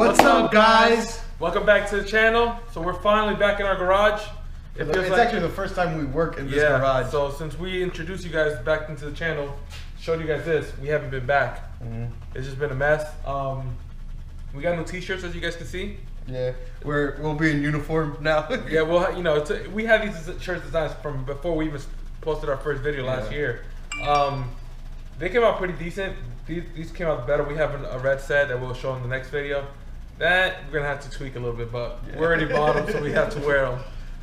What's up, guys? Welcome back to the channel. So we're finally back in our garage. It's actually the first time we work in this garage. So since we introduced you guys back into the channel, showed you guys this, we haven't been back. It's just been a mess. We got new t-shirts, as you guys can see. Yeah, we'll be in uniform now. Yeah, well, you know, we had these shirt designs from before we even posted our first video last year. They came out pretty decent. These came out better. We have a red set that we'll show in the next video. That we're gonna have to tweak a little bit, but we already bought them, so we have to wear them.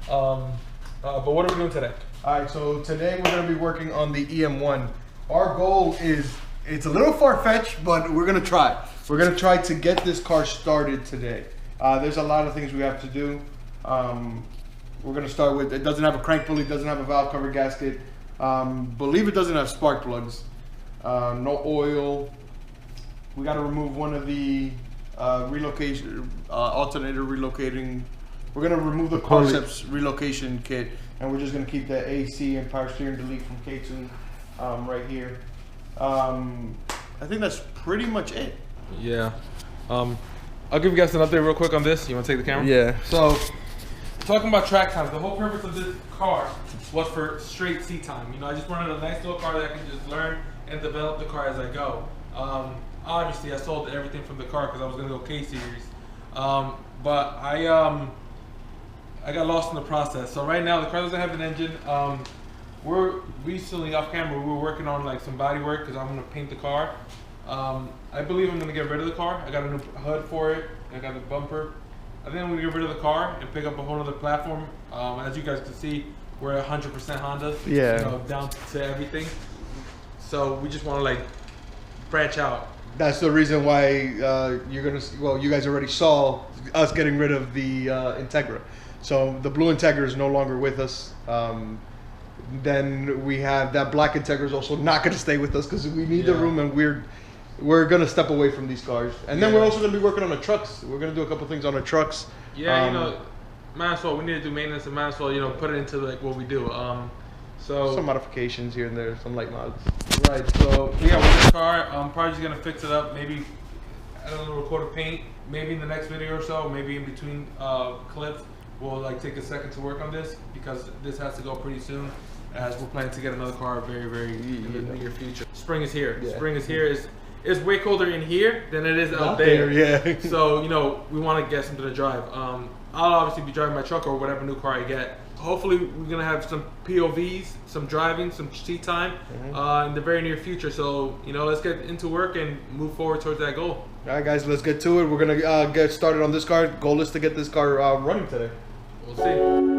But what are we doing today? All right, so today we're gonna be working on the EM1. Our goal is, it's a little far-fetched, but we're gonna try. We're gonna try to get this car started today. There's a lot of things we have to do. We're gonna start with, it doesn't have a crank pulley, doesn't have a valve cover gasket. Believe it doesn't have spark plugs. No oil. We got to remove one of the relocation alternator relocating. We're gonna remove the concepts relocation kit, and we're just gonna keep the AC and power steering delete from K2 right here. I think that's pretty much it. Yeah. I'll give you guys an update real quick on this. You want to take the camera? Yeah. So, talking about track times, the whole purpose of this car was for straight seat time. You know, I just wanted a nice little car that I can just learn and develop the car as I go. Obviously, I sold everything from the car because I was going to go K-series. But I got lost in the process. So right now, the car doesn't have an engine. We're recently off camera, we were working on like some body work because I'm going to paint the car. I believe I'm going to get rid of the car. I got a new hood for it. I got a bumper. I think I'm going to get rid of the car and pick up a whole other platform. As you guys can see, we're 100% Honda. Yeah. You know, down to everything. So we just want to like branch out. That's the reason why you guys already saw us getting rid of the Integra. So the blue Integra is no longer with us. Then we have that black Integra is also not going to stay with us because we need the room, and we're going to step away from these cars. And then we're also going to be working on the trucks. We're going to do a couple things on the trucks. Yeah, you know, might as well. We need to do maintenance, and might as well, you know, put it into like what we do. So some modifications here and there, some light mods. Right. So yeah, with this car, I'm probably just gonna fix it up. Maybe add a little coat of paint. Maybe in the next video or so. Maybe in between clips, we'll like take a second to work on this because this has to go pretty soon. As we're planning to get another car very in the near future. Spring is here. Yeah. Spring is here. It's way colder in here than it is out there. Yeah. So you know we want to get something to drive. I'll obviously be driving my truck or whatever new car I get. Hopefully we're gonna have some POVs, some driving, some seat time in the very near future. So you know, let's get into work and move forward towards that goal. All right, guys, let's get to it. We're gonna get started on this car. Goal is to get this car running today. We'll see.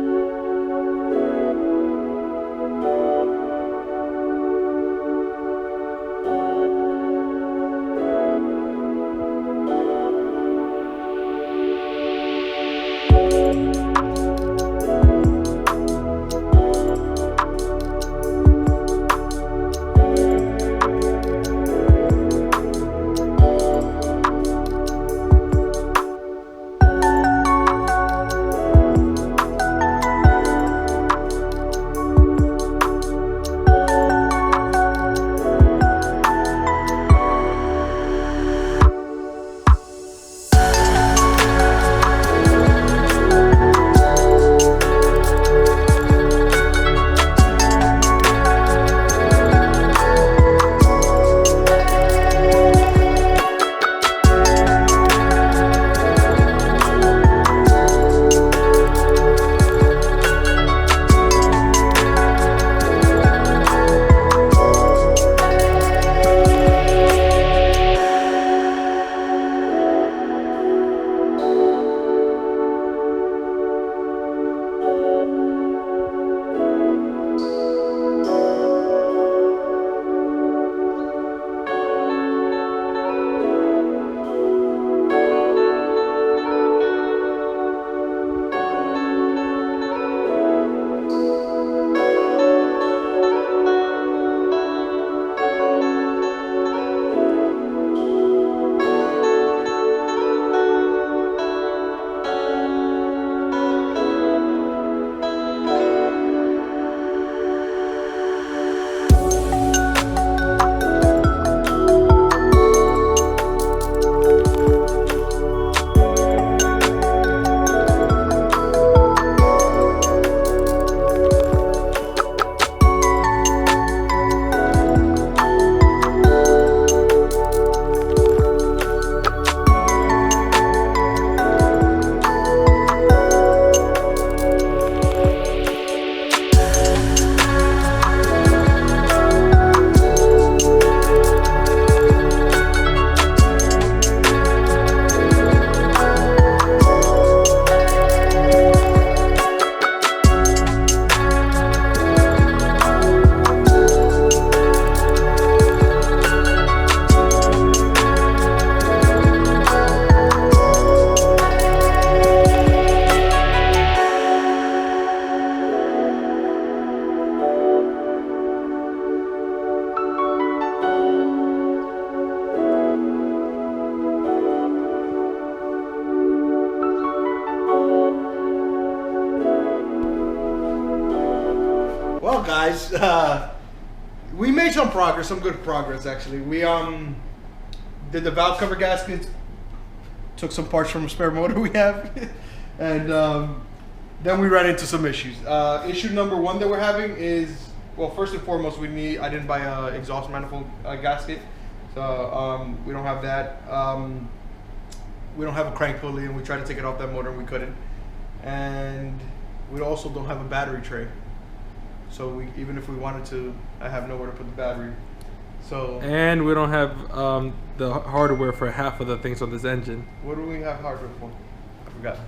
guys. We made some progress, some good progress actually. We did the valve cover gaskets, took some parts from a spare motor we have, and then we ran into some issues. Issue number one that we're having is, well, first and foremost, I didn't buy a exhaust manifold gasket, so we don't have that. We don't have a crank pulley, and we tried to take it off that motor and we couldn't. And we also don't have a battery tray. So even if we wanted to, I have nowhere to put the battery. So. And we don't have the hardware for half of the things on this engine. What do we have hardware for? I forgot.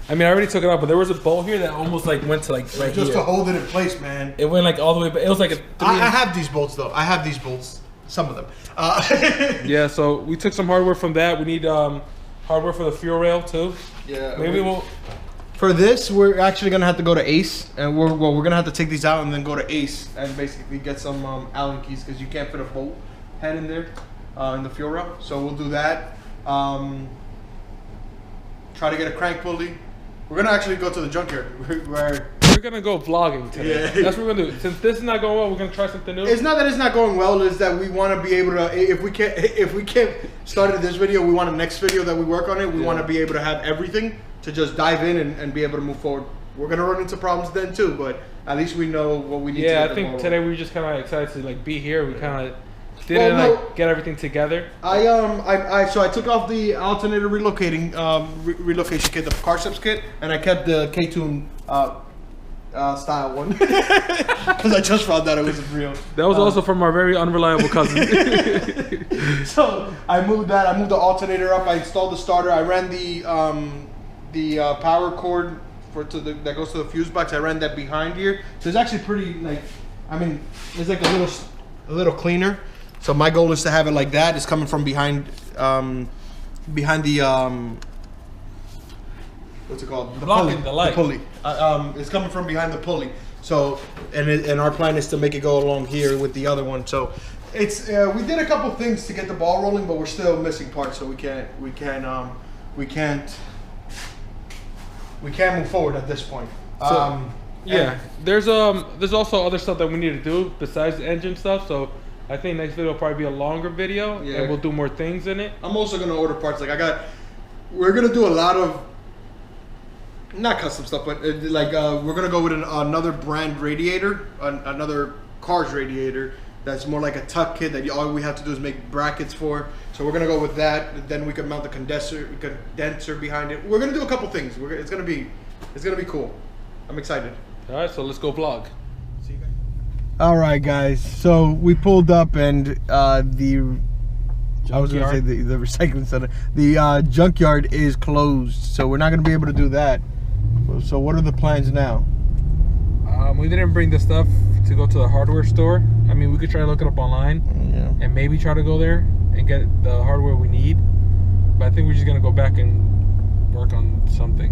I mean, I already took it out, but there was a bolt here that almost like went to like right just here. To hold it in place, man. It went like all the way, but it was like a I have these bolts though. I have these bolts. Some of them. Yeah, so we took some hardware from that. We need hardware for the fuel rail too. Yeah. Maybe we'll. For this, we're actually gonna have to go to Ace, and we're gonna have to take these out and then go to Ace and basically get some Allen keys because you can't fit a bolt head in there in the fuel rail. So we'll do that. Try to get a crank pulley. We're gonna actually go to the junkyard. We're gonna go vlogging today. Yeah. That's what we're gonna do. Since this is not going well, we're gonna try something new. It's not that it's not going well. It's that we want to be able to. If we can't start this video, we want a next video that we work on it. We want to be able to have everything to just dive in and be able to move forward. We're gonna run into problems then too, but at least we know what we need. Yeah, to I think today we were just kind of excited to like be here. We kind of didn't like get everything together. So I took off the alternator relocation kit, the car steps kit, and I kept the K-tune style one because I just found out it wasn't real. That was also from our very unreliable cousin. So I moved that. I moved the alternator up. I installed the starter. I ran the power cord that goes to the fuse box. I ran that behind here. So it's actually pretty like, I mean, it's like a little cleaner. So my goal is to have it like that. It's coming from behind the what's it called? The pulley. The light. The pulley. It's coming from behind the pulley. So and our plan is to make it go along here with the other one. So it's we did a couple things to get the ball rolling, but we're still missing parts. So we can't move forward at this point. Yeah, there's also other stuff that we need to do besides the engine stuff. So I think next video will probably be a longer video, and we'll do more things in it. I'm also gonna order parts. Like we're gonna do a lot of not custom stuff, but we're gonna go with another brand radiator, another car's radiator. That's more like a tuck kit that all we have to do is make brackets for. So we're gonna go with that. Then we can mount the condenser behind it. We're gonna do a couple things. It's gonna be cool. I'm excited. All right, so let's go vlog. See you guys. All right, guys. So we pulled up, and the recycling center, the junkyard is closed. So we're not gonna be able to do that. So what are the plans now? We didn't bring the stuff to go to the hardware store. I mean, we could try to look it up online and maybe try to go there and get the hardware we need. But I think we're just gonna go back and work on something.